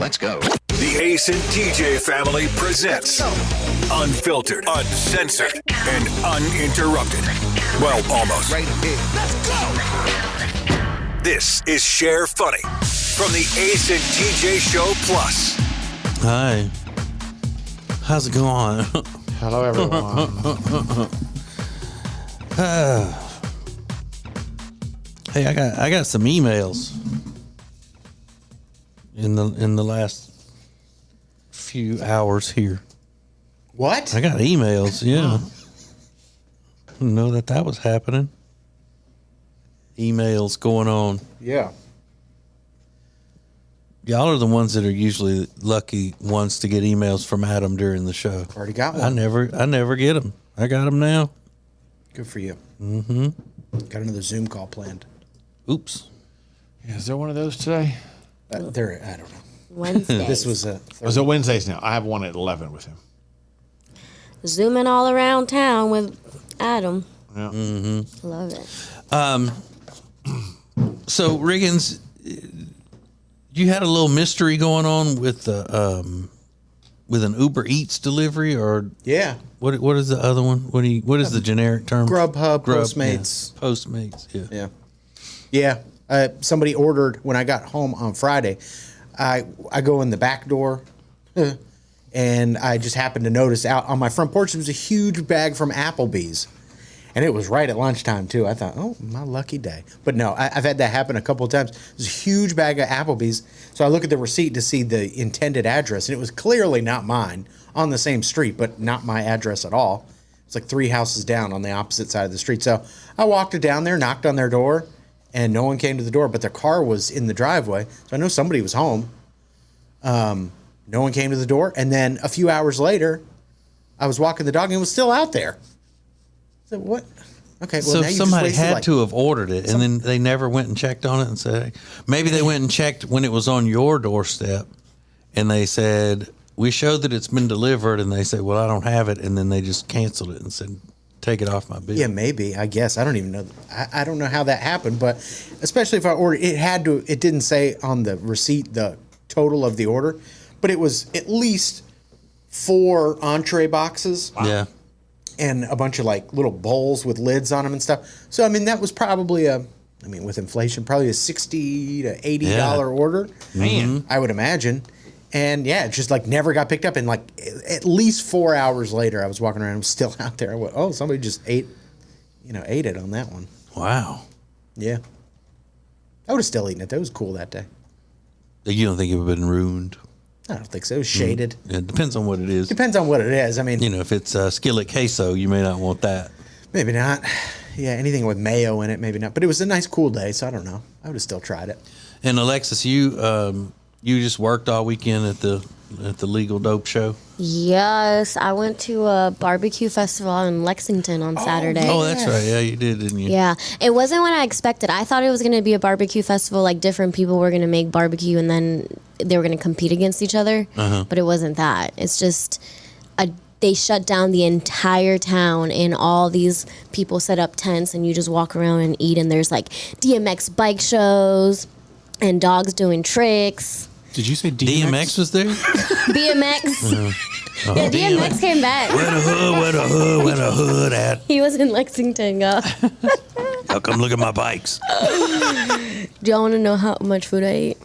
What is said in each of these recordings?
Let's go. The Ace and TJ family presents Unfiltered, Uncensored, and Uninterrupted. Well, almost. Right here. Let's go. This is Share Funny from the Ace and TJ Show Plus. Hi. How's it going? Hello, everyone. Hey, I got some emails in the last few hours here. What? I got emails, yeah. Didn't know that was happening. Emails going on. Yeah. Y'all are the ones that are usually lucky ones to get emails from Adam during the show. Already got one. I never get them. I got them now. Good for you. Mm-hmm. Got another Zoom call planned. Oops. Yeah, is there one of those today? I don't know. Wednesday. This was a. Is it Wednesdays now? I have one at 11 with him. Zooming all around town with Adam. Yeah. Mm-hmm. Love it. So Riggins, you had a little mystery going on with an Uber Eats delivery, or Yeah. what is the other one? What is the generic term? Grubhub, Postmates. Yeah. Postmates. Yeah. Yeah. Somebody ordered when I got home on Friday. I go in the back door, and I just happened to notice out on my front porch there was a huge bag from Applebee's. And it was right at lunchtime, too. I thought, oh, my lucky day. But no, I've had that happen a couple of times. There's a huge bag of Applebee's. So I look at the receipt to see the intended address. And it was clearly not mine on the same street, but not my address at all. It's like 3 houses down on the opposite side of the street. So I walked down there, knocked on their door, and no one came to the door. But their car was in the driveway. So I know somebody was home. No one came to the door. And then a few hours later, I was walking the dog, and it was still out there. So what? Okay, well, So now you somebody just wasted had to have ordered it, and then they never went and checked on it and said, maybe they went and checked when it was on your doorstep, and they said, we showed that it's been delivered, and they said, well, I don't have it, and then they just canceled it and said, take it off my bill. Yeah, maybe. I guess I don't even know. I don't know how that happened, but especially if I ordered, it didn't say on the receipt the total of the order, but it was at least 4 entree boxes. Wow. Yeah. And a bunch of like little bowls with lids on them and stuff. So I mean, that was probably with inflation, probably a $60 to $80 order. Man, I would imagine. And yeah, it just like never got picked up. And like at least 4 hours later, I was walking around, it was still out there. I went, oh, somebody just ate it on that one. Wow. Yeah, I would have still eaten it. That was cool that day. You don't think it would have been ruined? I don't think so. It was shaded. It depends on what it is. Depends on what it is. I mean, If it's skillet queso, you may not want that. maybe not. Yeah, anything with mayo in it, maybe not. But it was a nice cool day, so I don't know. I would have still tried it. And Alexis, you just worked all weekend at the Legal Dope Show? Yes, I went to a BBQ Festival in Lexington on Saturday. Oh, that's right. Yeah, you did, didn't you? Yeah, it wasn't what I expected. I thought it was going to be a barbecue festival, like different people were going to make barbecue and then they were going to compete against each other. But it wasn't that. It's just they shut down the entire town and all these people set up tents and you just walk around and eat. And there's like DMX bike shows and dogs doing tricks. did you say DMX? DMX was there? BMX. Yeah, DMX came back. Where the hood at? He was in Lexington, y'all. How come look at my bikes? Do y'all want to know how much food I ate?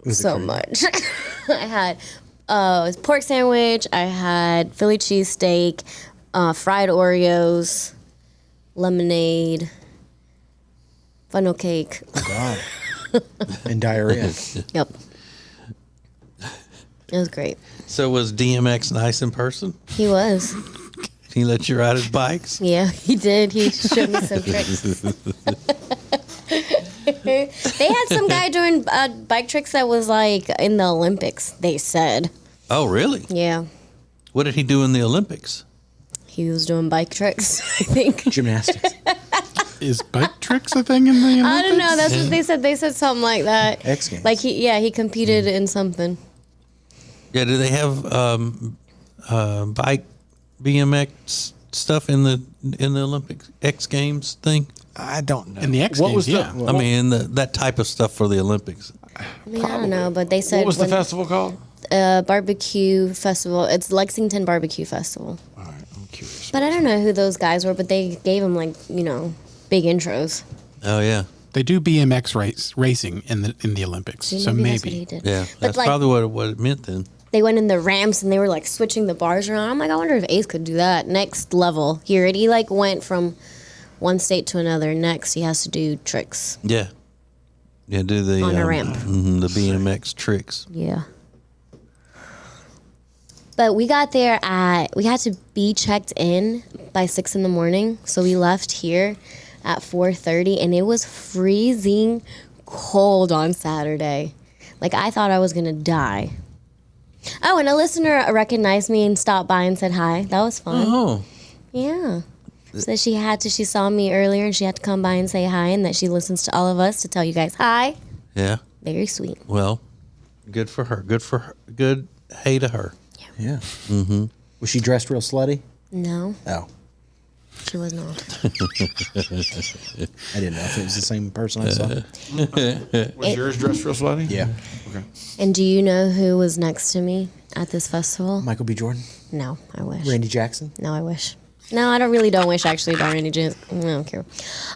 Was it So crazy? much. I had pork sandwich. I had Philly cheesesteak, fried Oreos, lemonade, funnel cake. God. And diarrhea. Yep. It was great. So was DMX nice in person? He was. He let you ride his bikes? Yeah, he did. He showed me some tricks. They had some guy doing bike tricks that was like in the Olympics, they said. Oh, really? Yeah. What did he do in the Olympics? He was doing bike tricks, I think. Gymnastics. Is bike tricks a thing in the Olympics? I don't know. That's what they said. They said something like that. X Games. Like he competed in something. Yeah, do they have bike BMX stuff in the Olympics X Games thing? I don't know. In the X what Games, was yeah. I mean, that type of stuff for the Olympics. I mean, I don't know, but they said What was the festival called? Barbecue Festival. It's Lexington Barbecue Festival. All right, I'm curious. But I don't know who those guys were, but they gave them like, big intros. Oh yeah, They do BMX racing in the Olympics, See, so that's what he maybe. did. yeah. But That's like, probably what it meant then. they went in the ramps and they were like switching the bars around. I'm like, I wonder if Ace could do that. Next level. He already like went from one state to another. Next, he has to do tricks. Yeah, yeah. Do the On a ramp. the BMX tricks. Yeah. But we got there we had to be checked in by 6 a.m. So we left here at 4:30 and it was freezing cold on Saturday. Like I thought I was going to die. Oh, and a listener recognized me and stopped by and said hi. That was fun. Oh, Yeah. So she saw me earlier and she had to come by and say hi and that she listens to all of us to tell you guys hi. yeah. Very sweet. Well, good for her. Good for her. Good. Hey to her. Yeah. Mm-hmm. Was she dressed real slutty? No, Oh, she was not. I didn't know if it was the same person I saw. Was yours dressed real slutty? Yeah. Okay. And do you know who was next to me at this festival? Michael B. Jordan, No, I wish. Randy Jackson. No, I wish. No, I don't wish actually, Randy Jackson. I don't care.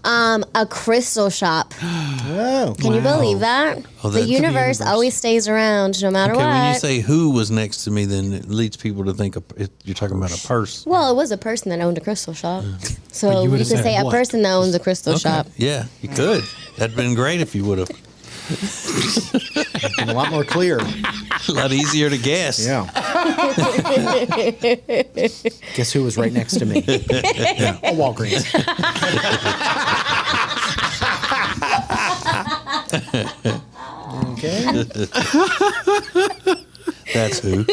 A crystal shop. Oh, Can you believe that? Oh, the that's- universe always stays around no matter Okay, what. when you say who was next to me, then it leads people to think you're talking about a purse. Well, it was a person that owned a crystal shop. So you you would've could said say a what? person that owns a crystal shop. Yeah, you could. That'd been great if you would have. and a lot more clear. A lot easier to guess. Yeah. Guess who was right next to me? A Walgreens. Okay. That's who.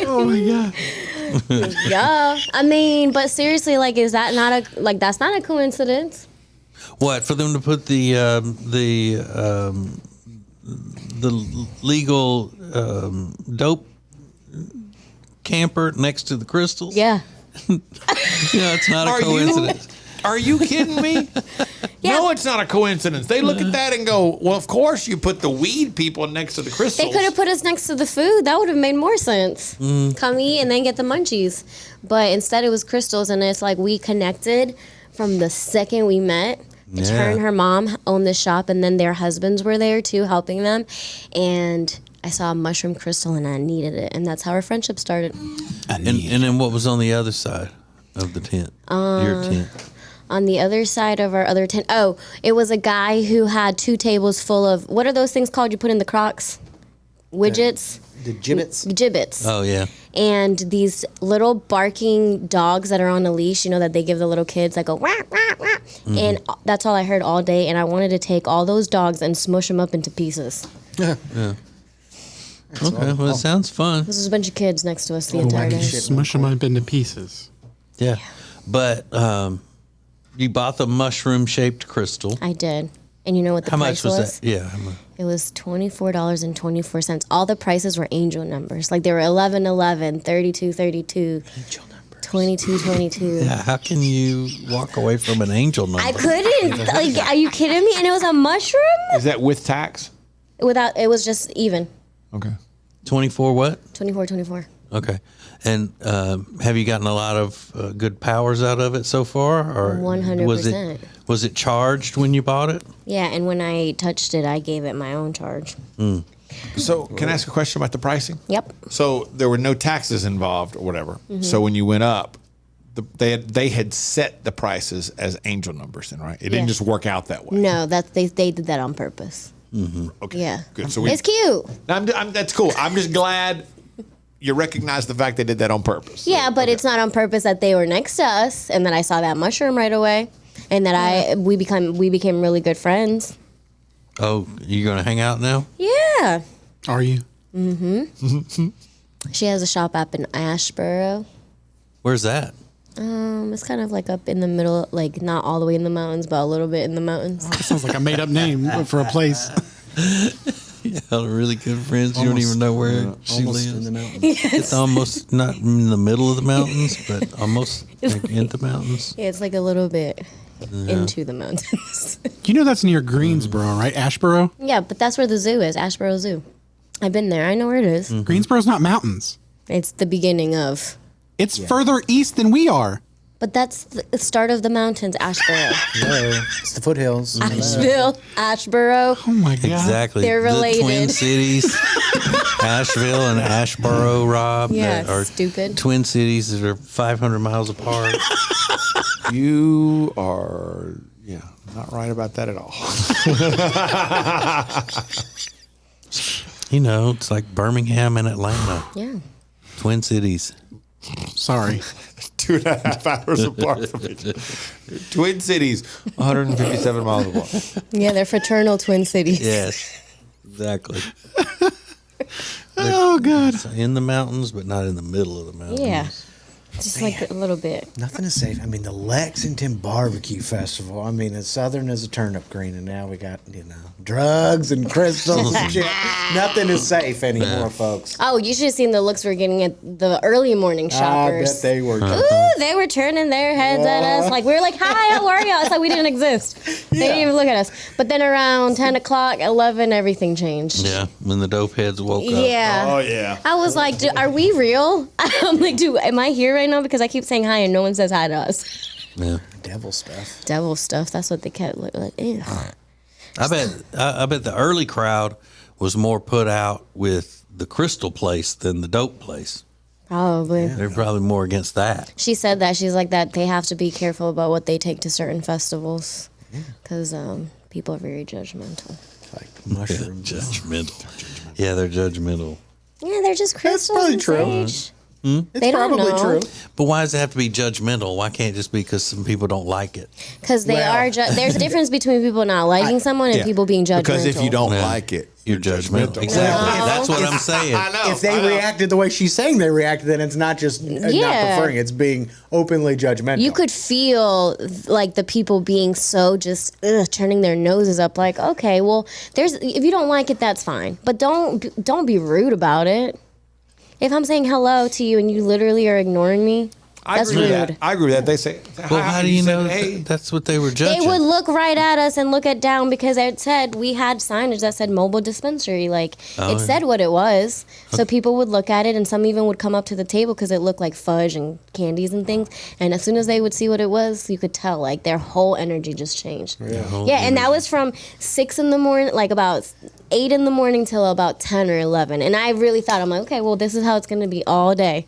Oh my god. Yeah. I mean, but seriously, like, is that not that's not a coincidence? What, for them to put the legal dope camper next to the crystals? Yeah. Yeah, it's not a coincidence. Are you kidding me? Yeah. No, it's not a coincidence. They look at that and go, well, of course you put the weed people next to the crystals. They could have put us next to the food. That would have made more sense. Mm. Come eat and then get the munchies. But instead it was crystals, and it's like we connected from the second we met. Yeah. Her and her mom owned the shop, and then their husbands were there too, helping them. And I saw a mushroom crystal, and I needed it, and that's how our friendship started. And then what was on the other side of the tent? Your tent. On the other side of our other tent, it was a guy who had 2 tables full of, what are those things called you put in the Crocs? Widgets? The gibbets. Gibbets. Oh, yeah. And these little barking dogs that are on a leash, that they give the little kids that go wah, wah, wah. Mm-hmm. And that's all I heard all day. And I wanted to take all those dogs and smush them up into pieces. Okay, well, it sounds fun. This was a bunch of kids next to us the entire day. Smush them up into pieces. Yeah. But you bought the mushroom-shaped crystal. I did. And you know what the How price much was that? Yeah. It was $24.24. All the prices were angel numbers. Like they were 11, 32, 32. Angel numbers. 22, 22. Yeah, how can you walk away from an angel number? I couldn't. Like, are you kidding me? And it was a mushroom? Is that with tax? It was just even. Okay. 24 what? 24. Okay. And have you gotten a lot of good powers out of it so far? Or 100%. Was it charged when you bought it? Yeah, and when I touched it, I gave it my own charge. So can I ask a question about the pricing? Yep. So there were no taxes involved or whatever. Mm-hmm. So when you went up, they had set the prices as angel numbers, then, right? It didn't Yeah. just work out that way. No, they did that on purpose. Okay. Yeah. Good. So It's cute. that's cool. I'm just glad you recognize the fact they did that on purpose. Yeah, but it's not on purpose that they were next to us and that I saw that mushroom right away and that we became really good friends. Oh, you going to hang out now? Yeah. Are you? She has a shop up in Ashboro. Where's that? It's kind of like up in the middle, like not all the way in the mountains, but a little bit in the mountains. That sounds like a made up name for a place. Yeah, really good friends. You don't even know where she Almost lives. in the mountains. It's almost not in the middle of the mountains, but almost like in the mountains. Yeah, it's like a little bit. into the mountains. You know that's near Greensboro, right? Ashboro? Yeah, but that's where the zoo is, Ashboro Zoo. I've been there. I know where it is. Greensboro's not mountains. It's the beginning of. It's further east than we are. But that's the start of the mountains, Ashboro. Hello. It's the foothills. Asheville, Ashboro. Oh my God. Exactly. They're The Twin related. Cities, Asheville and Ashboro, Rob. Yeah, that are stupid. Twin cities that are 500 miles apart. You are, not right about that at all. You know, it's like Birmingham and Atlanta. Yeah. Twin cities. Sorry. 2.5 hours apart from each other. Twin cities, 157 miles apart. Yeah, they're fraternal twin cities. Yes, exactly. Oh, God. In the mountains, but not in the middle of the mountains. Yeah. Just like a little bit. Nothing is safe. I mean, the Lexington BBQ Festival. I mean, as southern as a turnip green, and now we got, drugs and crystals and shit. Nothing is safe anymore, folks. Oh, you should have seen the looks we're getting at the early morning shoppers. I bet they were. Ooh, they were turning their heads at us. Like, we were like, hi, how are you? It's like we didn't exist. They didn't even look at us. But then around 10 o'clock, 11, everything changed. Yeah, when the dope heads woke up. Yeah. Oh, yeah. I was like, are we real? I'm like, am I here right now? Because I keep saying hi and no one says hi to us. Yeah. Devil stuff. Devil stuff. That's what they kept like. Ew. I bet the early crowd was more put out with the crystal place than the dope place. Probably. They're probably more against that. She said that. She's like that. They have to be careful about what they take to certain festivals because people are very judgmental. Like mushrooms. Judgmental. Yeah, they're judgmental. Yeah, they're just crystals. probably and true. sage. It's They don't probably know. true. But why does it have to be judgmental? Why can't it just be because some people don't like it? Because they Well- are. There's a difference between people not liking someone and people being judgmental. Because if you don't Yeah. like it, You're judgmental. Exactly. No. That's what I'm saying. If they reacted the way she's saying they reacted, then it's not just not preferring. It's being openly judgmental. you could feel like the people being so just turning their noses up. Like, okay, well, if you don't like it, that's fine, but don't be rude about it. If I'm saying hello to you and you literally are ignoring me, that's agree rude. with that. I agree with that. They say, Well, how do you know Hey. that's what they were They judging? would look right at us and look at down because it said we had signage that said mobile dispensary. Like it said what it was, so people would look at it, and some even would come up to the table because it looked like fudge and candies and things. And as soon as they would see what it was, you could tell like their whole energy just changed. Yeah, and that was from 6 in the morning, like about 8 in the morning till about 10 or 11. And I really thought, I'm like, okay, well, this is how it's going to be all day.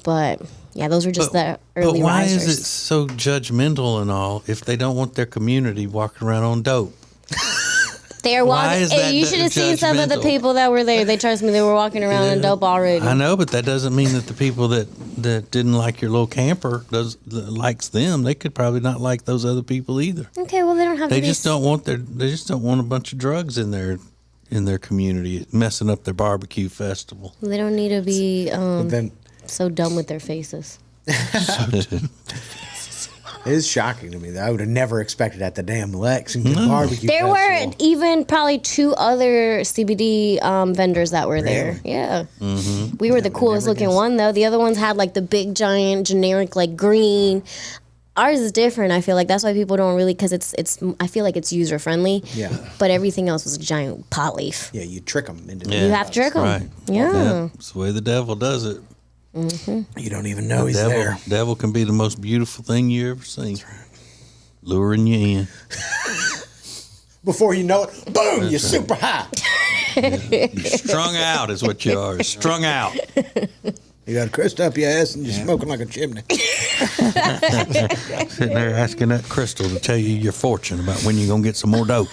But yeah, those were just the early But why risers. is it so judgmental and all if they don't want their community walking around on dope? They're Why walking. is that You should have seen some of the judgmental? people that were there. They trust me. They were walking around in dope already. I know, but that doesn't mean that the people that didn't like your little camper likes them. They could probably not like those other people either. Okay, well they don't have They to just don't want a bunch of drugs in their community messing up their barbecue festival. They don't need to be then so dumb with their faces. it is shocking to me that I would have never expected at the damn Lexington barbecue. There were Festival. even probably 2 other CBD vendors that were there. Yeah, we were the coolest never looking guessed. one though. The other ones had like the big giant generic like green. Ours is different. I feel like that's why people don't really because it's. I feel like it's user friendly. Yeah. But everything else was a giant pot leaf. Yeah, you trick them into Yeah. You have to trick them. Right. Yeah. That's the way the devil does it. You don't even know he's there. Devil can be the most beautiful thing you ever seen. Luring you in. Before you know it, boom, you're super high. You're strung out is what you are. Strung out. You got a crust up your ass and you're smoking like a chimney. Sitting there asking that crystal to tell you your fortune about when you're going to get some more dope.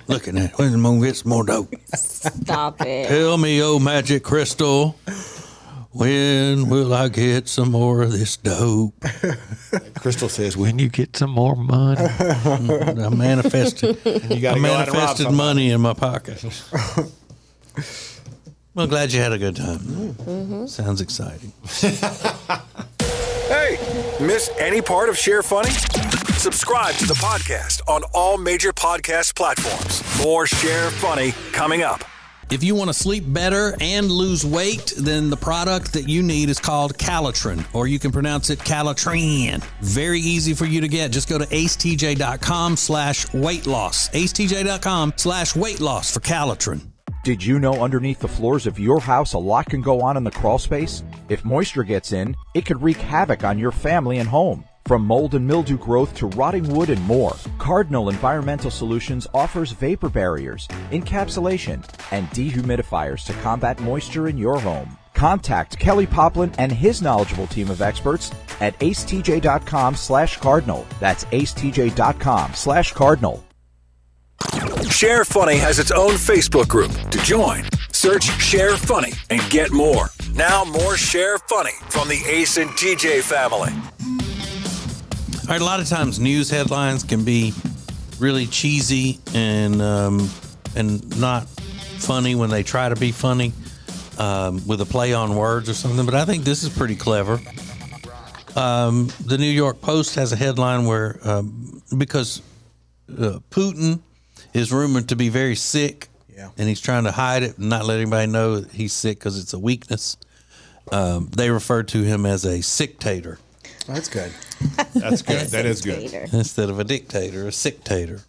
Looking at when I'm going to get some more dope. Stop it. Tell me, oh magic crystal, when will I get some more of this dope? Crystal says, when you get some more money, I manifested, you got I to go out and rob manifested somebody. money in my pocket. Well, glad you had a good time. Sounds exciting. Hey, miss any part of Share Funny? Subscribe to the podcast on all major podcast platforms. More Share Funny coming up. If you want to sleep better and lose weight, then the product that you need is called Calitrin, or you can pronounce it Calitrin. Very easy for you to get. Just go to acetj.com/weight loss. acetj.com/weight loss for Calitrin. Did you know underneath the floors of your house a lot can go on in the crawl space? If moisture gets in, it could wreak havoc on your family and home. From mold and mildew growth to rotting wood and more, Cardinal Environmental Solutions offers vapor barriers, encapsulation, and dehumidifiers to combat moisture in your home. Contact Kelly Poplin and his knowledgeable team of experts at acetj.com/cardinal. That's acetj.com/cardinal. Share Funny has its own Facebook group. To join, search Share Funny and get more. Now more Share Funny from the Ace and TJ family. All right, a lot of times news headlines can be really cheesy and not funny when they try to be funny with a play on words or something. But I think this is pretty clever. The New York Post has a headline where because Putin is rumored to be very sick, and he's trying to hide it and not let anybody know that he's sick because it's a weakness. They refer to him as a sick-tator. Oh, that's good. That's good. That is good. Instead of a dictator, a sick-tator.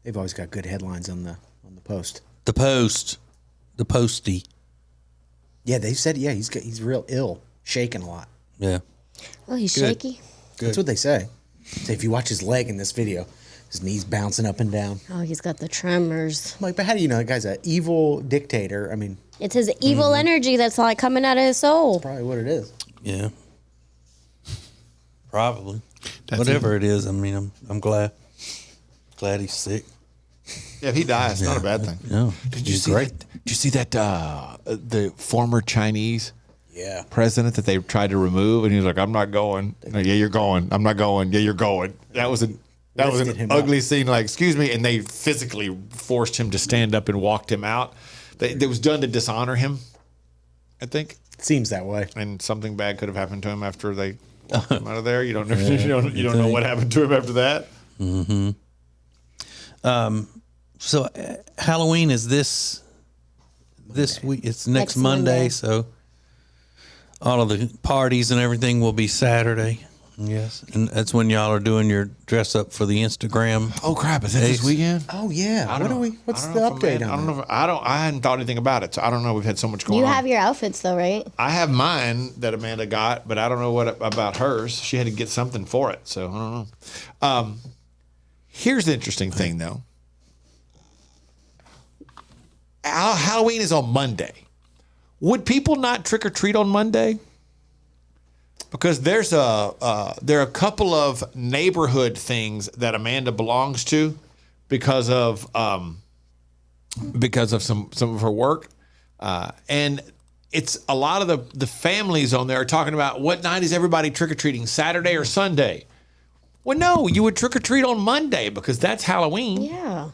They've always got good headlines on the Post. The Post, the Postie. Yeah, they said he's real ill, shaking a lot. Yeah. Oh, he's Good. shaky. That's what they say. So if you watch his leg in this video, his knees bouncing up and down. Oh, he's got the tremors. I'm like, but how do you know that guy's an evil dictator? I mean, It's his evil energy that's like coming out of his soul. probably what it is. Yeah. Probably. Whatever it is, I mean, I'm glad he's sick. Yeah, if he dies, it's not a bad thing. No. Did you see that? Did you see that the former Chinese president that they tried to remove, and he was like, "I'm not going." No, yeah, you're going. I'm not going. Yeah, you're going. That was an ugly scene. Like, excuse me, and they physically forced him to stand up and walked him out. It was done to dishonor him, I think. Seems that way. And something bad could have happened to him after they walked him out of there. You don't know. You don't know what happened to him after that. Mm-hmm. So Halloween is this week. It's next Monday, so all of the parties and everything will be Saturday. Yes, and that's when y'all are doing your dress up for the Instagram. Oh crap! Is that this weekend? Oh yeah. What's the update on that? I hadn't thought anything about it, so I don't know. We've had so much going on. You have your outfits though, right? I have mine that Amanda got, but I don't know what about hers. She had to get something for it, so I don't know. Here's the interesting thing, though. Halloween is on Monday. Would people not trick or treat on Monday? Because there are a couple of neighborhood things that Amanda belongs to because of some of her work, and it's a lot of the families on there are talking about what night is everybody trick or treating, Saturday or Sunday. Well, no, you would trick or treat on Monday because that's Halloween. Yeah.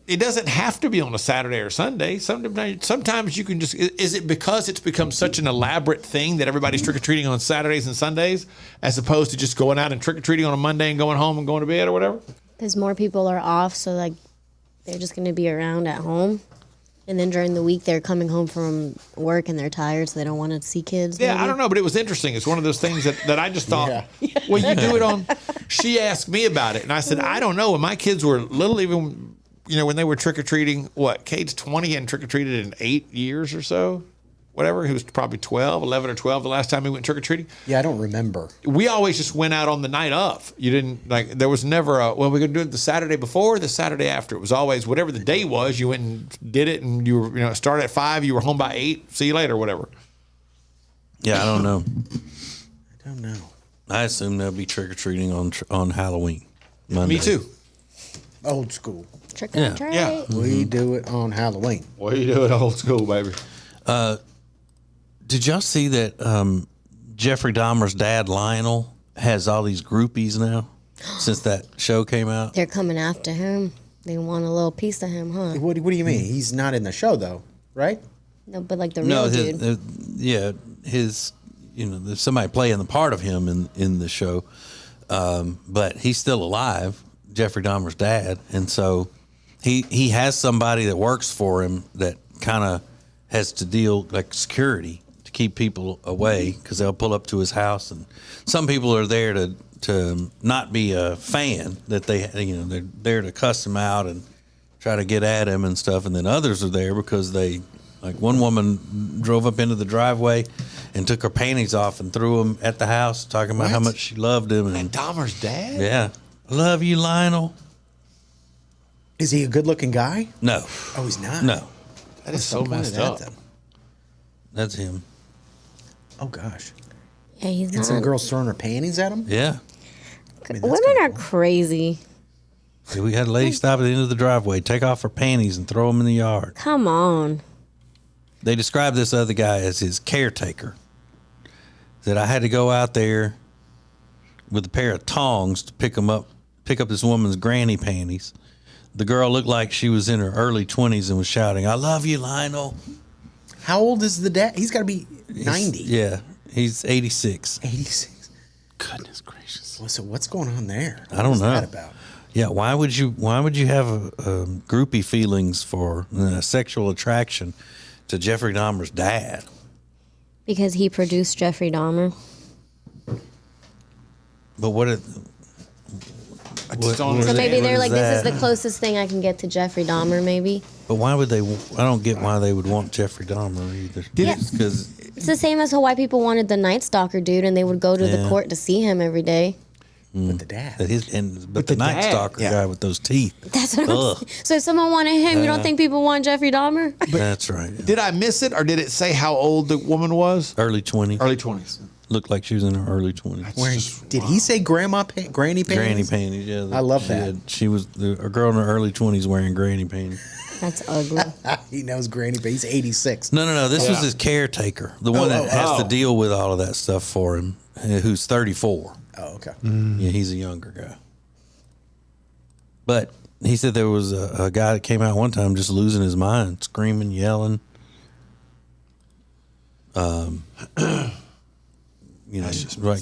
It doesn't have to be on a Saturday or Sunday. Sometimes you can just. Is it because it's become such an elaborate thing that everybody's trick or treating on Saturdays and Sundays, as opposed to just going out and trick or treating on a Monday and going home and going to bed or whatever? Because more people are off, so like they're just going to be around at home, and then during the week they're coming home from work and they're tired, so they don't want to see kids. Yeah, maybe. I don't know, but it was interesting. It's one of those things that I just thought, well, you do it on. She asked me about it, and I said, I don't know. When my kids were little, even. When they were trick-or-treating, Kate's 20 and trick-or-treated in 8 years or so, whatever. He was probably 11 or 12 the last time he went trick-or-treating. Yeah, I don't remember. We always just went out on the night of. You didn't, there was never we're going to do it the Saturday before or the Saturday after. It was always whatever the day was, you went and did it, and you were, started at 5, you were home by 8, see you later, whatever. Yeah, I don't know. I don't know. I assume they'll be trick-or-treating on Halloween. Monday. Me too. Old school. Trick or treat. Yeah. We do it on Halloween. Well, you do it old school, baby. Did y'all see that Jeffrey Dahmer's dad, Lionel, has all these groupies now since that show came out? They're coming after him. They want a little piece of him, huh? What do you mean? He's not in the show though, right? No, but like the real dude. There's somebody playing the part of him in the show, but he's still alive, Jeffrey Dahmer's dad, and so he has somebody that works for him that kind of has to deal like security to keep people away because they'll pull up to his house, and some people are there to not be a fan, that they're there to cuss him out and try to get at him and stuff, and then others are there because like one woman drove up into the driveway and took her panties off and threw them at the house, talking about how much she loved him. And Dahmer's dad? Yeah. I love you, Lionel. Is he a good-looking guy? No. Oh, he's not. No. That is so messed up. That's him. Oh gosh. Yeah, he's And not. some girls throwing her panties at him. Yeah. I mean, that's Women kinda are cool. crazy. We had a lady stop at the end of the driveway, take off her panties, and throw them in the yard. Come on. They described this other guy as his caretaker. That I had to go out there with a pair of tongs to pick up this woman's granny panties. The girl looked like she was in her early 20s and was shouting, "I love you, Lionel." How old is the dad? He's got to be 90. Yeah, he's 86. 86. Goodness gracious. Well, so what's going on there? I don't What's know. that about? Yeah, why would you have groupie feelings for sexual attraction to Jeffrey Dahmer's dad? Because he produced Jeffrey Dahmer. But what? I just don't So maybe What they're is like, this is that? the closest thing I can get to Jeffrey Dahmer, maybe. But why would they? I don't get why they would want Jeffrey Dahmer either. Because It's the same as how white people wanted the Night Stalker dude, and they would go to the Yeah. court to see him every day. With the dad. but the the Night dad, Stalker yeah. guy with those teeth. That's what I'm Ugh. saying. So if someone wanted him, you don't think people want Jeffrey Dahmer? That's right. Did I miss it, or did it say how old the woman was? Early 20s. Early 20s. Looked like she was in her early 20s. Wearing, did he say granny panties? Granny panties. Yeah, I love she that. She was a girl in her early 20s wearing granny panties. That's ugly. He knows granny panties. He's 86. No. This was his caretaker, the one that has to oh. deal with all of that stuff for him, who's 34. Oh, okay. Yeah, he's a younger guy. But he said there was a guy that came out one time just losing his mind, screaming, yelling. Like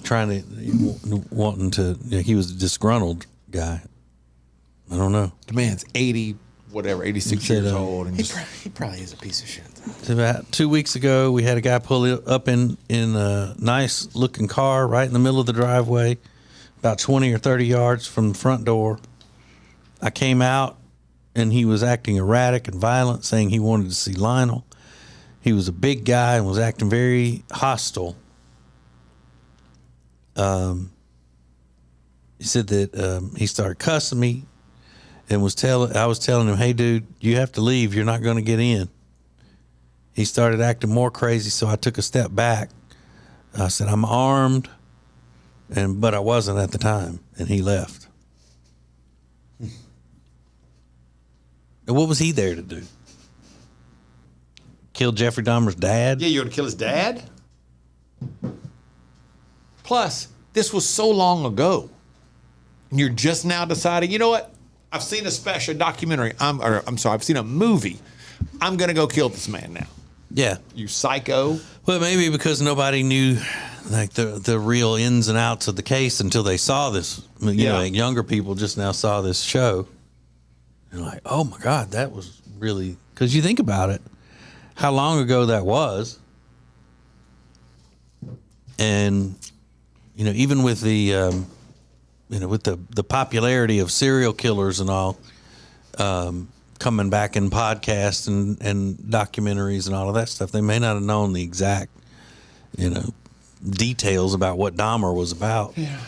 trying to, wanting to. He was a disgruntled guy. I don't know. The man's 80, whatever, 86 Said, years old. And He probably is a piece of shit. So about 2 weeks ago, we had a guy pull up in a nice looking car right in the middle of the driveway, about 20 or 30 yards from the front door. I came out and he was acting erratic and violent, saying he wanted to see Lionel. He was a big guy and was acting very hostile. He said that he started cussing me and I was telling him, "Hey, dude, you have to leave. You're not going to get in." He started acting more crazy, so I took a step back. I said, "I'm armed," but I wasn't at the time, and he left. And what was he there to do? Kill Jeffrey Dahmer's dad? yeah, you're going to kill his dad? Plus, this was so long ago. And you're just now deciding, you know what? I've seen a special documentary. I've seen a movie. I'm going to go kill this man now. Yeah. You psycho. Well, maybe because nobody knew like the real ins and outs of the case until they saw this. You know, like younger people just now saw this show. They're like, "Oh my God, that was really..." Because you think about it, how long ago that was. And, even with the, with the popularity of serial killers and all, coming back in podcasts and documentaries and all of that stuff, they may not have known the exact, details about what Dahmer was about. Yeah.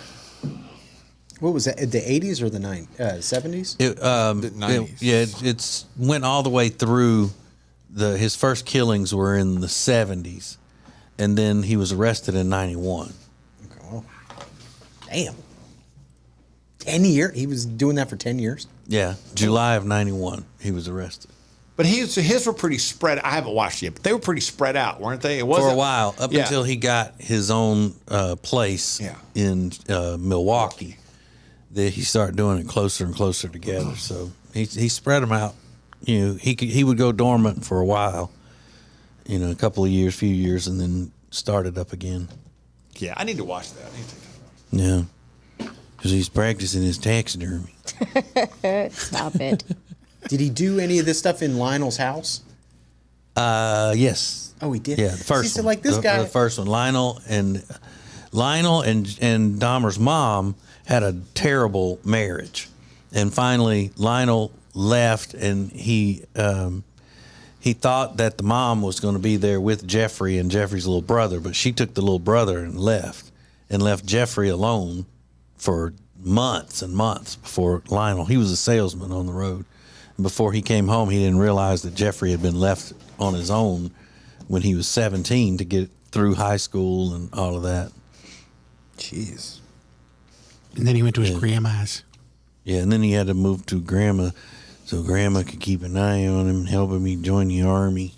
What was that? The 80s or the 70s? It, The 90s. it's went all the way through. His first killings were in the 70s, and then he was arrested in 91. Okay, well, damn. 10 years? He was doing that for 10 years? Yeah, July of 91, he was arrested. But his were pretty spread. I haven't watched it yet, but they were pretty spread out, weren't they? It For wasn't a while, up Yeah. until he got his own place Yeah. in Milwaukee. He started doing it closer and closer together. So he spread them out. He would go dormant for a while, a couple of years, few years, and then start it up again. Yeah, I need to watch that. I need to take that. Yeah, because he's practicing his taxidermy. Stop it. Did he do any of this stuff in Lionel's house? Yes. Oh, he did. Yeah, the first See, so one. like this guy. The first one, Lionel and Dahmer's mom had a terrible marriage, and finally Lionel left, and he thought that the mom was going to be there with Jeffrey and Jeffrey's little brother, but she took the little brother and left Jeffrey alone for months and months before Lionel. He was a salesman on the road. And before he came home, he didn't realize that Jeffrey had been left on his own when he was 17 to get through high school and all of that. Jeez. And then he went to his grandma's. Yeah, and then he had to move to Grandma so Grandma could keep an eye on him and help him join the Army.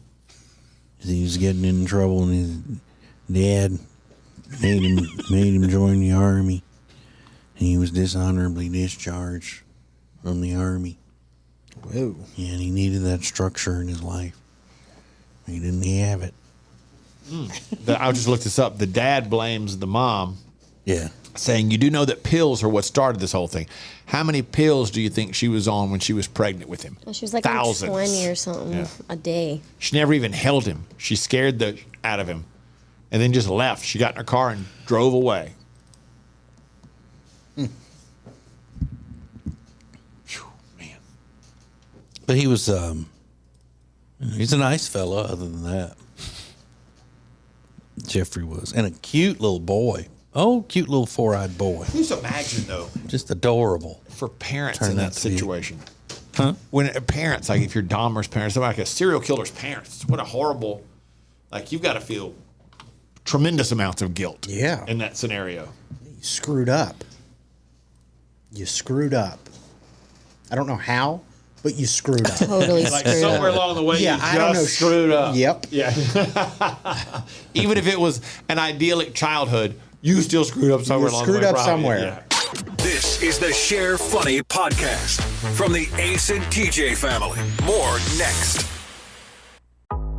He was getting in trouble, and his dad made him join the Army. And he was dishonorably discharged from the Army. Whoa. Yeah, and he needed that structure in his life. He didn't have it. I'll just look this up. The dad blames the mom, Yeah. saying, you do know that pills are what started this whole thing. How many pills do you think she was on when she was pregnant with him? She was like Thousands. on 20 or something a day. She never even held him. She scared the out of him and then just left. She got in her car and drove away. Phew, man. But he was, he's a nice fella other than that. Jeffrey was. And a cute little boy. Oh, cute little four-eyed boy. Just imagine, though, Just adorable. for parents Turn in that out to be- situation. Huh? When parents, like if you're Dahmer's parents, like a serial killer's parents, what a horrible, like you've got to feel tremendous amounts of guilt in that scenario. You screwed up. You screwed up. I don't know how, but you screwed up. Totally Like screwed somewhere up. along the way, Yeah, you I don't just know. screwed up. Yep. Yeah. Even if it was an idyllic childhood, you still screwed up somewhere along the way. screwed up probably. somewhere. Yeah. This is the Share Funny podcast from the Ace and TJ family. More next.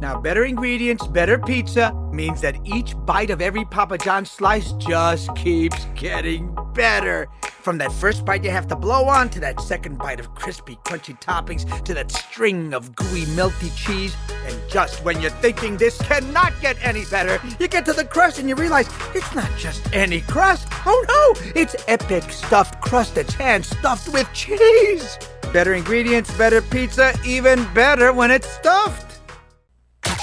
Now, better ingredients, better pizza means that each bite of every Papa John's slice just keeps getting better. From that first bite you have to blow on, to that second bite of crispy, crunchy toppings, to that string of gooey, melty cheese. And just when you're thinking this cannot get any better, you get to the crust and you realize it's not just any crust. Oh no, it's epic stuffed crust that's hand-stuffed with cheese. Better ingredients, better pizza, even better when it's stuffed.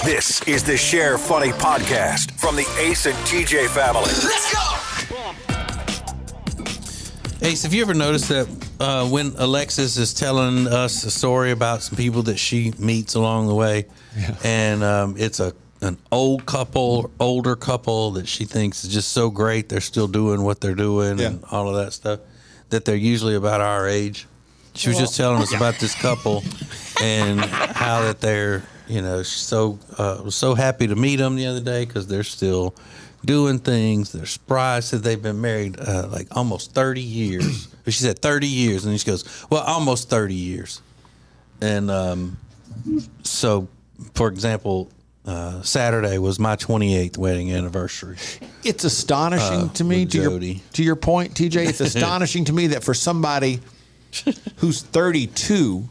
This is the Share Funny podcast from the Ace and TJ family. Let's go! Ace, have you ever noticed that when Alexis is telling us a story about some people that she meets along the way, and it's an older couple that she thinks is just so great, they're still doing what they're doing and all of that stuff, that they're usually about our age. She was just telling us about this couple and how that they're, was so happy to meet them the other day because they're still doing things. They're surprised that they've been married like almost 30 years. But she said 30 years, and then she goes, well, almost 30 years. And so, for example, Saturday was my 28th wedding anniversary. It's astonishing to me, to your point, TJ, it's astonishing to me that for somebody who's 32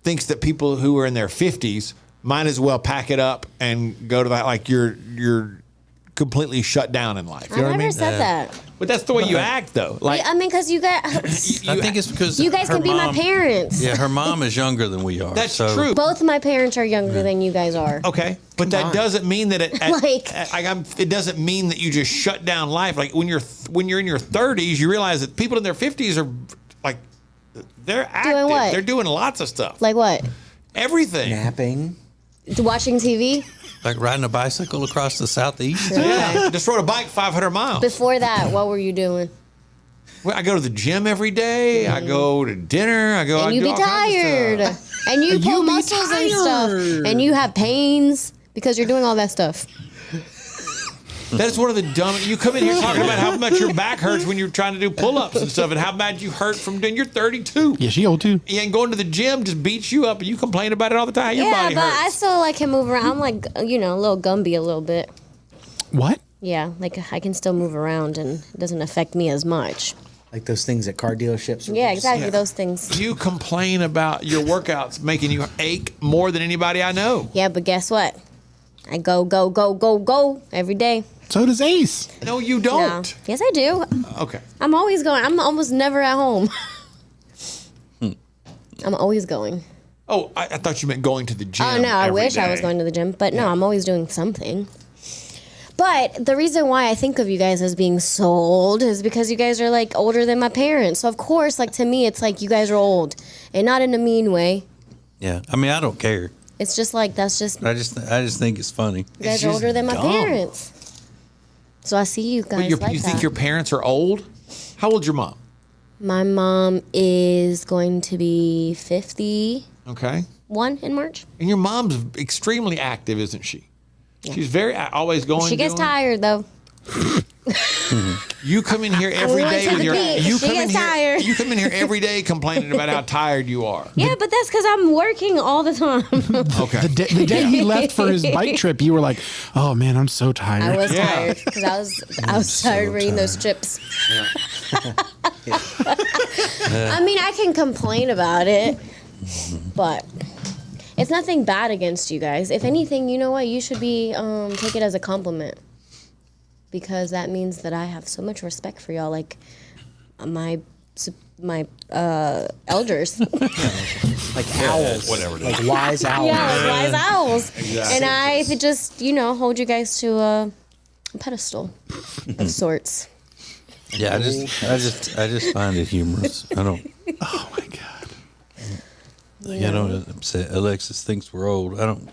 thinks that people who are in their 50s might as well pack it up and go to that, like you're completely shut down in life. You know what I mean? I never said that. But that's the way you act, though. Like, I mean, because you guys, I think it's because you guys her can be my mom- parents. Yeah, her mom is younger than we are. that's so- true. Both of my parents are younger than you guys are. Okay, but that doesn't mean that it doesn't mean that you just shut down life. Like when you're in your 30s, you realize that people in their 50s are like they're active. Doing what? They're doing lots of stuff. Like what? Everything. Napping. Watching TV? Like riding a bicycle across the southeast. Yeah, just rode a bike 500 miles. Before that, what were you doing? Well, I go to the gym every day. I go to dinner. I And you do be all kinds of tired. stuff. And you pull muscles and stuff. And you have pains because you're doing all that stuff. That's one of the dumb. You come in here talking about how much your back hurts when you're trying to do pull-ups and stuff, and how bad you hurt from doing. You're 32. Yeah, she old too. Yeah, and going to the gym just beats you up, and you complain about it all the time. Your Yeah, body but hurts. I still like can move around. I'm like, a little Gumby a little bit. What? Yeah, like I can still move around and it doesn't affect me as much. Like those things at car dealerships. Yeah, exactly. Those things. You complain about your workouts making you ache more than anybody I know. Yeah, but guess what? I go every day. So does Ace. No, you No. don't. Yes, I do. Okay. I'm always going. I'm almost never at home. I'm always going. Oh, I thought you meant going to the gym. Oh, no, I every wish I was day. going to the gym. But no, I'm always doing something. But the reason why I think of you guys as being so old is because you guys are like older than my parents. So of course, like to me, it's like you guys are old, and not in a mean way. Yeah, I mean, I don't care. It's just like that's just I just think it's funny. you guys are older than my parents. So I see you guys But like you that. think your parents are old? How old's your mom? My mom is going to be 51 Okay. in March. And your mom's extremely active, isn't she? She's very always going. She gets doing- tired though. You come in here every we went day to with the your. beach. You She come in gets here. tired. You come in here every day complaining about how tired you are. Yeah, but that's because I'm working all the time. Okay. The day he left for his bike trip, you were like, "Oh man, I'm so tired." I was Yeah. tired because I was tired of reading those chips. I mean, I can complain about it, but it's nothing bad against you guys. If anything, you know what? You should be take it as a compliment because that means that I have so much respect for y'all. Like my elders. Like owls. whatever it is. Like wise owls. Yeah, like wise owls. Exactly. And I just, hold you guys to a pedestal of sorts. Yeah, I just find it humorous. I don't. Oh my god. I don't upset. Alexis thinks we're old. I don't.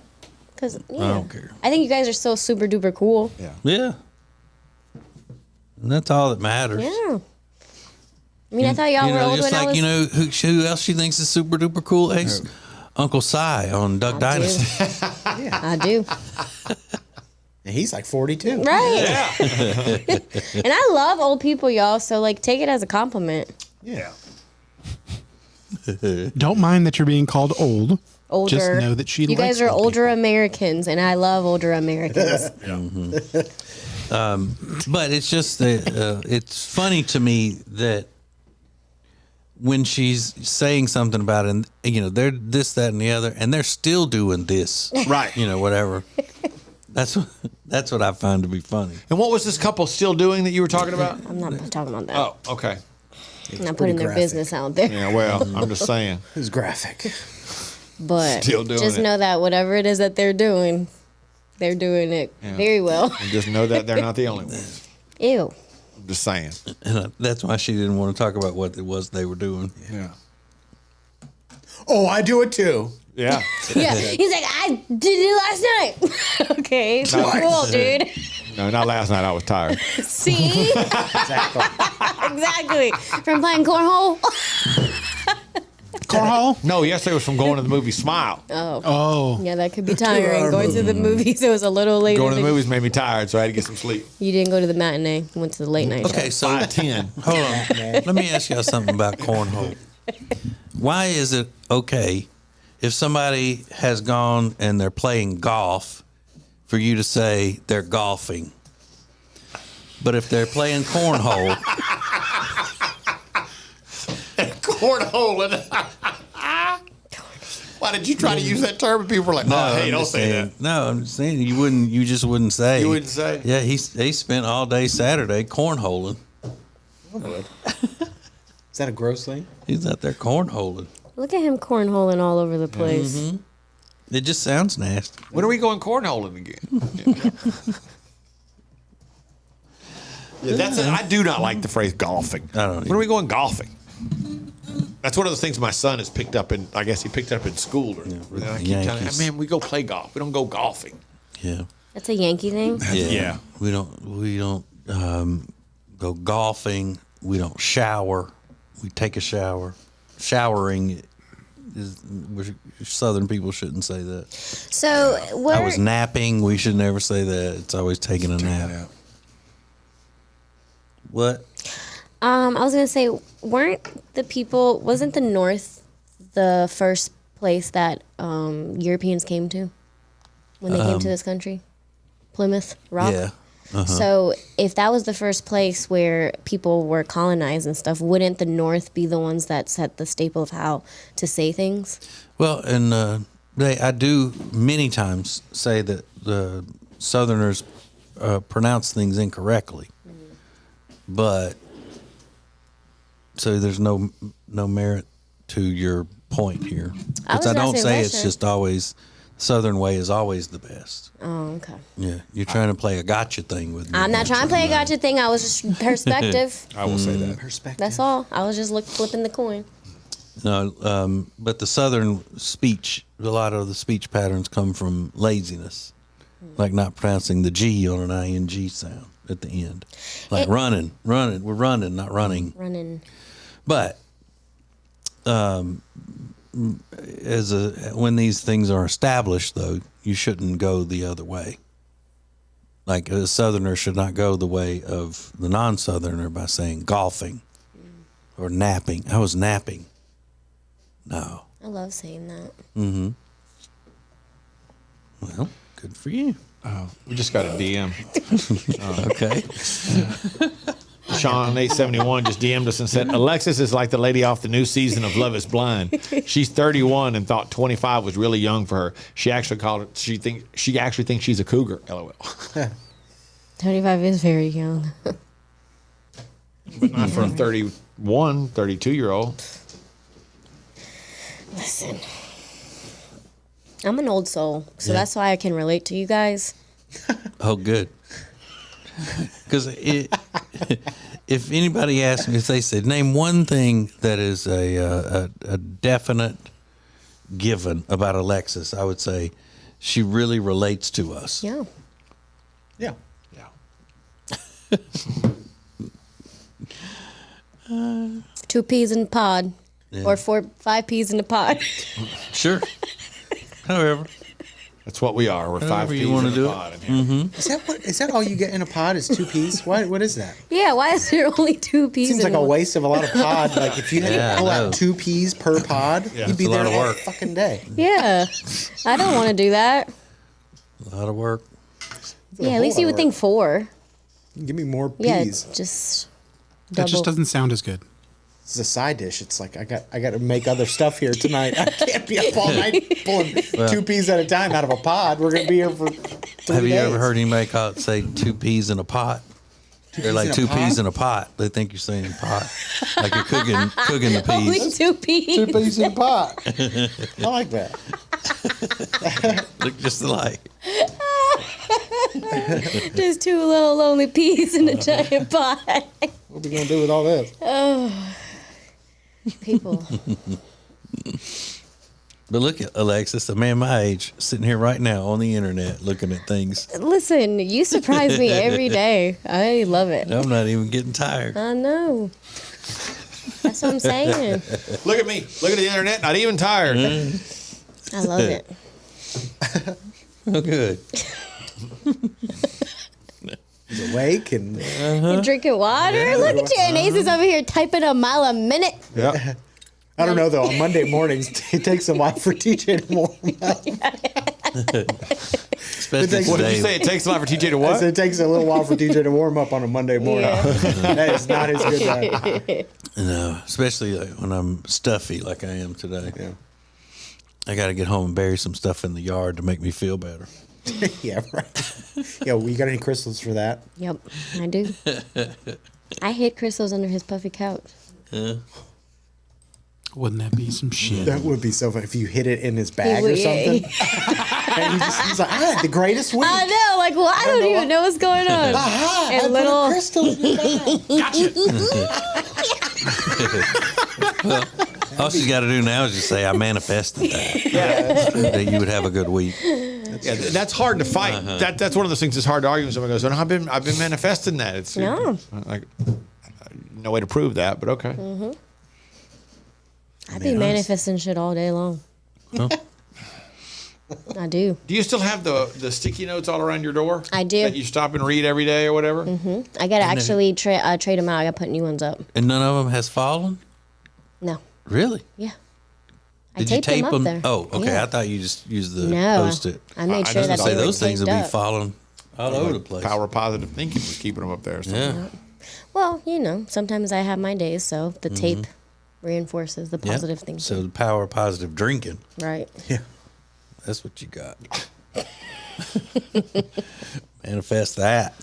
Because I don't care. I think you guys are so super duper cool. Yeah. And that's all that matters. Yeah. I mean, I thought y'all were old just when I like was. who else she thinks is super duper cool? Ace, Uncle Si on Duck Dynasty. I do. And he's like 42. Right. And I love old people, y'all. So, like, take it as a compliment. Yeah. Don't mind that you're being called old. Older. Just know that she You likes guys are old older people. Americans, and I love older Americans. But it's just that it's funny to me that when she's saying something about it, and they're this, that, and the other, and they're still doing this, Right. Whatever. That's what I find to be funny. And what was this couple still doing that you were talking about? I'm not talking about that. Oh, okay. I'm not putting their graphic. business out there. Yeah, well, I'm just saying. It was graphic. But Still doing just it. know that whatever it is that they're doing it very well. And just know that they're not the only ones. Ew. I'm just saying. And that's why she didn't want to talk about what it was they were doing. Yeah. Oh, I do it too. Yeah. Yeah. He's like, I did it last night. Okay. Cool, dude. No, not last night. I was tired. See? Exactly. Exactly. From playing cornhole. Cornhole? No, yesterday was from going to the movie Smile. Oh, Yeah, that could be tiring. Going to the movies, it was a little later. Going to the than- movies made me tired, so I had to get some sleep. You didn't go to the matinee. You went to the late night show. Okay, so 5:10. hold on. Let me ask y'all something about cornhole. Why is it okay if somebody has gone and they're playing golf for you to say they're golfing? But if they're playing cornhole, Cornholing. Why did you try to use that term? And people were like, "Oh, hey, I'm don't just say saying- that." No, I'm just saying you just wouldn't say. You wouldn't say? Yeah, he spent all day Saturday cornholing. Is that a gross thing? He's out there cornholing. Look at him cornholing all over the place. It just sounds nasty. When are we going cornholing again? Yeah, that's it. I do not like the phrase golfing. I don't When either. are we going golfing? That's one of the things my son has picked up in. I guess he picked up in school. with And I the keep telling him, Yankees. man, we go play golf. We don't go golfing. Yeah. That's a Yankee thing. Yeah. We don't go golfing. We don't shower. We take a shower. Showering Southern people shouldn't say that. So I was napping. We should never say that. It's always taking a nap. What? I was gonna say, wasn't the North the first place that Europeans came to when they came to this country? Plymouth Rock. Yeah. So if that was the first place where people were colonized and stuff, wouldn't the North be the ones that set the staple of how to say things? Well, and I do many times say that the Southerners pronounce things incorrectly, but so there's no merit to your point here. Because I don't say it's just always Southern way is always the best. Oh, okay. Yeah, you're trying to play a gotcha thing with me. I'm not trying to play a gotcha thing. I was just perspective. I will say that. Perspective. That's all. I was just flipping the coin. No, but the Southern speech, a lot of the speech patterns come from laziness, like not pronouncing the G on an ing sound at the end, like running. We're running, not running. Running. But when these things are established, though, you shouldn't go the other way. Like a Southerner should not go the way of the non-Southerner by saying golfing or napping. I was napping. No. I love saying that. Mm-hmm. Well, good for you. We just got a DM. Okay. Sean 871 just DM'd us and said, Alexis is like the lady off the new season of Love is Blind. She's 31 and thought 25 was really young for her. She actually called it, she actually thinks she's a cougar, LOL. 25 is very young. But not for a 31, 32-year-old. Listen, I'm an old soul, so that's why I can relate to you guys. Oh, good. Because if anybody asked me, if they said, name one thing that is a definite given about Alexis, I would say she really relates to us. Yeah. Yeah. Yeah. 2 peas in a pod. Yeah. Or 5 peas in a pod. Sure. However. That's what we are. We're 5 peas you want in to do a pod. it. Mm-hmm. Is that all you get in a pod is 2 peas? What is that? Yeah, why is there only 2 peas Seems in like a one? waste of a lot of pod. Like if you had to pull out 2 peas per pod, you'd be It's a there lot of all work. fucking day. Yeah. I don't want to do that. A lot of work. Yeah, at least you would think 4. Give me more Yeah, peas. just That just double. doesn't sound as good. It's a side dish. It's like I got to make other stuff here tonight. I can't be up all night pulling 2 peas at a time out of a pod. We're gonna be here for 3 Have you days. ever heard anybody say 2 peas in a pot? They're like 2 peas in a pot. They think you're saying pot. Like you're cooking the Only peas. 2 peas. 2 peas in a pot? I like that. Look just alike. Just 2 little lonely peas in a giant pot. What are we gonna do with all this? Oh, people. But look at Alexis, a man my age, sitting here right now on the internet looking at things. Listen, you surprise me every day. I love it. I'm not even getting tired. I know. That's what I'm saying. Look at me. Look at the internet. Not even tired. I love it. Oh, good. He's awake and You're drinking water? Look at you. And Ace is over here typing a mile a minute. Yeah. I don't know though. On Monday mornings, it takes a while for TJ to warm up. Especially What did you today. say? It takes a lot for TJ to I what? said it takes a little while for TJ to warm up on a Monday morning. Yeah. That is not his good time. No, especially like when I'm stuffy like I am today. Yeah. I got to get home and bury some stuff in the yard to make me feel better. Yeah, right. Yeah, well, you got any crystals for that? Yep, I do. I hid crystals under his puffy couch. Wouldn't that be some shit? That would be so funny if you hid it in his bag would, or yeah. something. And he's like, I had the greatest week. I know, like, well, I don't even know what's going on. Aha, And I little- put a crystal in your bag. All she's got to do now is just say, I manifested that. That you would have a good week. Yeah, that's hard to fight. That's one of those things that's hard to argue when someone goes, "Oh, no, I've been manifesting that." It's No. like no way to prove that, but okay. I be manifesting shit all day long. Huh? I do. Do you still have the sticky notes all around your door? I do. That you stop and read every day or whatever? I gotta actually trade them out. I gotta put new ones up. And none of them has fallen? No. Really? Yeah. I Did you taped tape them them? up there. Oh, okay. Yeah. I thought you just used the No. Post-it. I made I sure was that gonna say they were those things will taped be up. falling all over the place. Power positive thinking was keeping them up there. So. Yeah. Well, sometimes I have my days, so the tape reinforces the Yeah. positive thinking. So the power of positive drinking. Right. Yeah. That's what you got. Manifest that.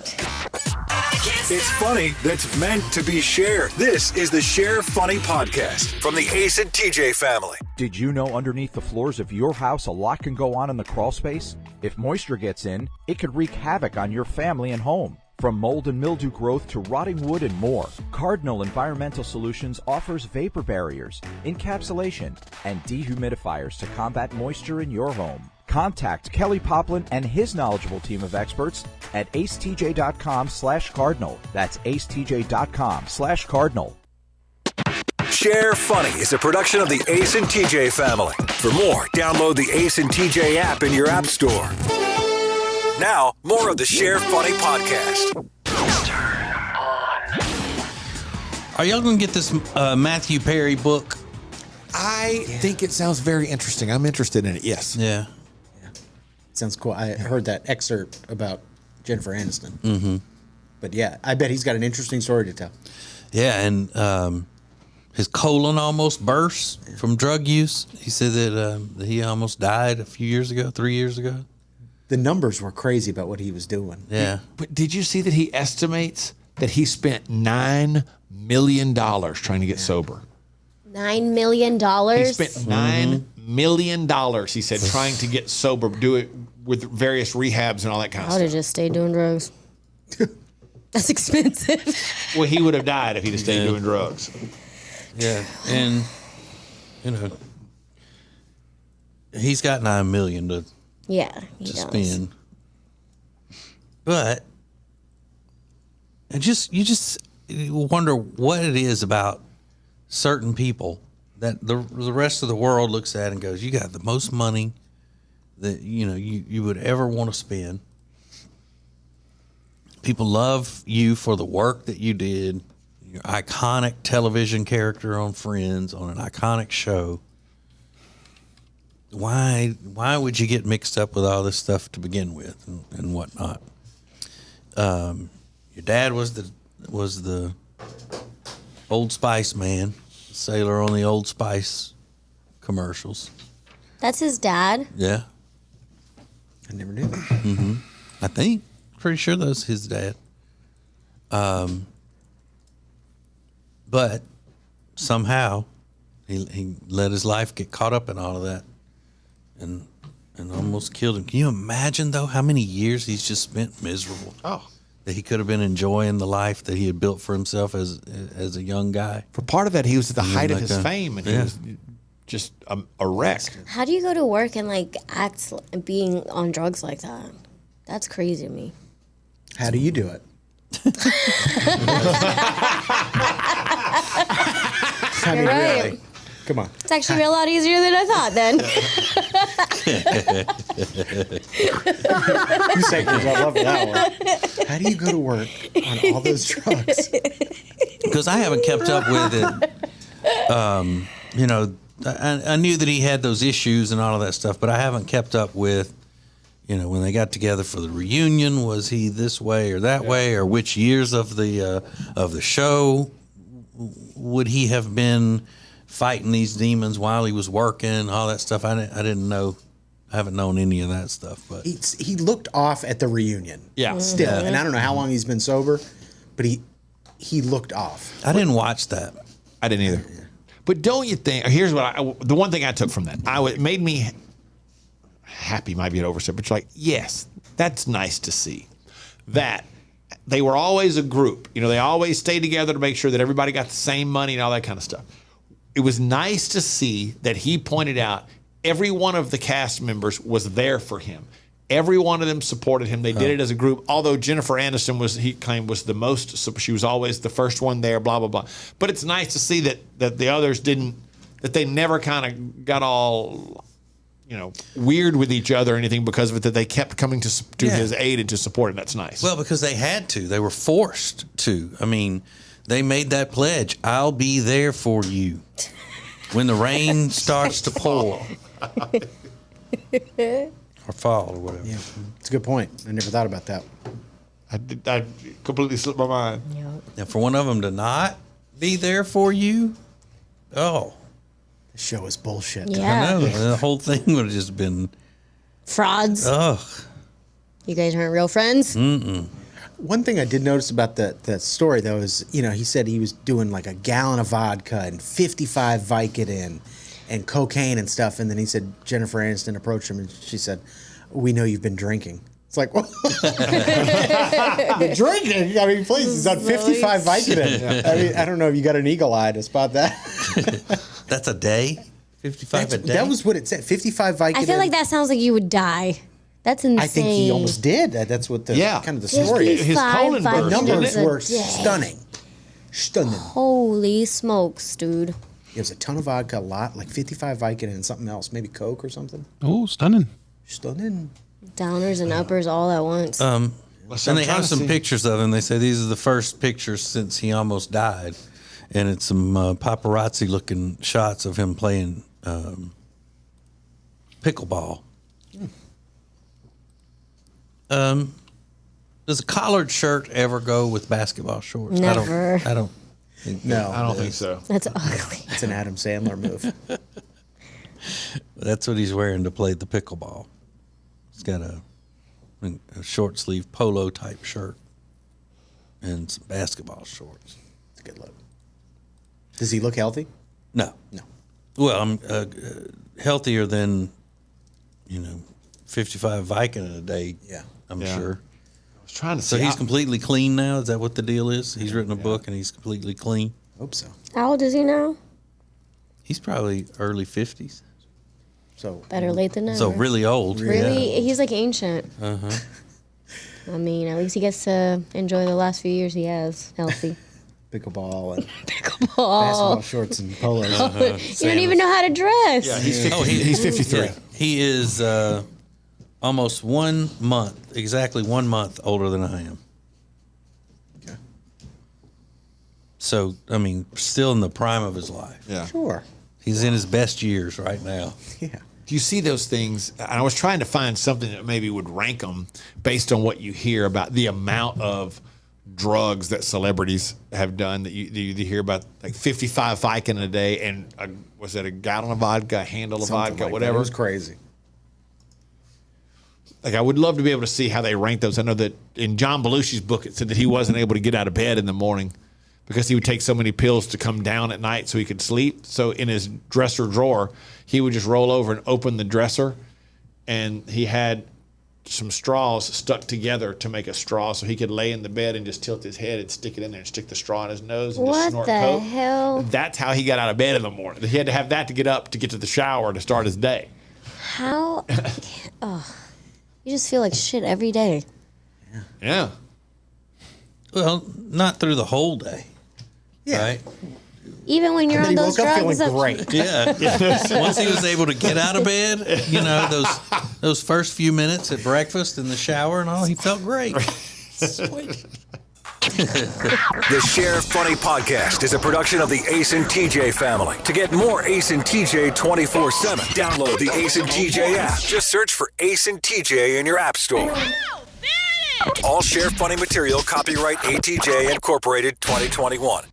It's funny that's meant to be shared. This is the Share Funny podcast from the Ace and TJ family. Did you know underneath the floors of your house a lot can go on in the crawl space? If moisture gets in, it could wreak havoc on your family and home. From mold and mildew growth to rotting wood and more, Cardinal Environmental Solutions offers vapor barriers, encapsulation, and dehumidifiers to combat moisture in your home. Contact Kelly Poplin and his knowledgeable team of experts at acetj.com/cardinal. That's acetj.com/cardinal. Share Funny is a production of the Ace and TJ family. For more, download the Ace and TJ app in your app store. Now, more of the Share Funny podcast. Are y'all going to get this Matthew Perry book? I think it sounds very interesting. I'm interested in it. Yes. Yeah. Sounds cool. I heard that excerpt about Jennifer Aniston. Mm-hmm. But yeah, I bet he's got an interesting story to tell. Yeah, and his colon almost burst from drug use. He said that he almost died a few years ago, 3 years ago. The numbers were crazy about what he was doing. Yeah. But did you see that he estimates that he spent $9 million trying to get sober? $9 million? He spent $9 million, he said, trying to get sober, do it with various rehabs and all that kind I of would have stuff. just stayed doing drugs. That's expensive. Well, he would have died if he'd have stayed doing drugs. Yeah. And, he's got $9 million to Yeah, he does. spend. But you just wonder what it is about certain people that the rest of the world looks at and goes, you got the most money that you would ever want to spend. People love you for the work that you did, your iconic television character on Friends, on an iconic show. Why would you get mixed up with all this stuff to begin with and whatnot? Your dad was the Old Spice man, sailor on the Old Spice commercials. That's his dad? Yeah, I never knew that. I think. Pretty sure that was his dad. But somehow he let his life get caught up in all of that and almost killed him. Can you imagine, though, how many years he's just spent miserable? Oh. That he could have been enjoying the life that he had built for himself as a young guy. For part of that, he was at the height of his like fame, and he was just a wreck. How do you go to work and act being on drugs like that? That's crazy to me. How do you do it? I mean, You're right. really. Come on. It's actually a lot easier than I thought then. You segments, I love that one. How do you go to work on all those drugs? Because I haven't kept up with it. I knew that he had those issues and all of that stuff, but I haven't kept up with, when they got together for the reunion, was he this way or that way, or which years of the show would he have been fighting these demons while he was working, all that stuff. I didn't know. I haven't known any of that stuff, but He looked off at the reunion. Yeah. Still, and I don't know how long he's been sober, but he looked off. I didn't watch that. I didn't either. But don't you think? Here's what the one thing I took from that. It made me happy. Might be an overstep, but you're like, yes, that's nice to see. That they were always a group. They always stayed together to make sure that everybody got the same money and all that kind of stuff. It was nice to see that he pointed out every one of the cast members was there for him. Every one of them supported him. They did it as a group. Although Jennifer Aniston he claimed was the most, so she was always the first one there, blah, blah, blah. But it's nice to see that the others didn't, that they never kind of got all, weird with each other or anything because of it, that they kept coming to his aid and to support him. That's nice. Well, because they had to. They were forced to. I mean, they made that pledge. I'll be there for you when the rain starts to pour. or fall or whatever. Yeah, it's a good point. I never thought about that. I completely slipped my mind. Now, for one of them to not be there for you, The show is bullshit. I Yeah. know the whole thing would have just been Frauds. ugh. You guys aren't real friends? One thing I did notice about that story, though, is, he said he was doing like a gallon of vodka and 55 Vicodin and cocaine and stuff. And then he said Jennifer Aniston approached him and she said, "We know you've been drinking." It's like, well, the drinking. I mean, please, he's on 55 Vicodin. I mean, I don't know if you got an eagle eye to spot that. That's a day? 55 a day? That was what it said. 55 Vicodin. I feel like that sounds like you would die. That's insane. I think he almost did. That's what the kind of the story is. His colon Five burst. The numbers Vicodins a were day. stunning. Holy smokes, dude. It was a ton of vodka, a lot, like 55 Vicodin and something else, maybe Coke or something. Oh, stunning. Stunning. Downers and uppers all at once. And they have some pictures of him. They say these are the first pictures since he almost died. And it's some paparazzi looking shots of him playing pickleball. Does a collared shirt ever go with basketball shorts? Never. I don't think No, I don't think so. That's ugly. it's an Adam Sandler move. That's what he's wearing to play the pickleball. He's got a short sleeve polo type shirt and some basketball shorts. It's a good look. Does he look healthy? No. No. Well, I'm healthier than, 55 Vicodin a day. Yeah. I'm Yeah. sure. I was trying to So see. he's completely clean now? Is that what the deal is? He's written a book and he's completely clean? Hope so. How old is he now? He's probably early 50s. So Better late than never. So really old. Really? He's like ancient. I mean, at least he gets to enjoy the last few years he has healthy. pickleball and basketball shorts and polos. You don't even know how to dress. Yeah, he's 53. Yeah. He is almost 1 month, exactly 1 month older than I am. Okay. So, I mean, still in the prime of his life. Yeah. Sure. He's in his best years right now. Yeah. Do you see those things? And I was trying to find something that maybe would rank them based on what you hear about the amount of drugs that celebrities have done. That you hear about, like 55 Vicodin a day, and was it a gallon of vodka, a handle of Something vodka, like whatever. That. It was crazy. Like, I would love to be able to see how they rank those. I know that in John Belushi's book, it said that he wasn't able to get out of bed in the morning because he would take so many pills to come down at night so he could sleep. So in his dresser drawer, he would just roll over and open the dresser, and he had some straws stuck together to make a straw so he could lay in the bed and just tilt his head and stick it in there and stick the straw in his nose and just What snort the coke. hell? That's how he got out of bed in the morning. He had to have that to get up to get to the shower to start his day. How? You just feel like shit every day. Yeah. Well, not through the whole day. Yeah. Right? Even when you're And on then he those woke up drugs. feeling great. Yeah. Once he was able to get out of bed, those first few minutes at breakfast in the shower and all, he felt great. The Share Funny Podcast is a production of the Ace and TJ family. To get more Ace and TJ 24/7, download the Ace and TJ app. Just search for Ace and TJ in your app store. All Share Funny material copyright ATJ Incorporated 2021.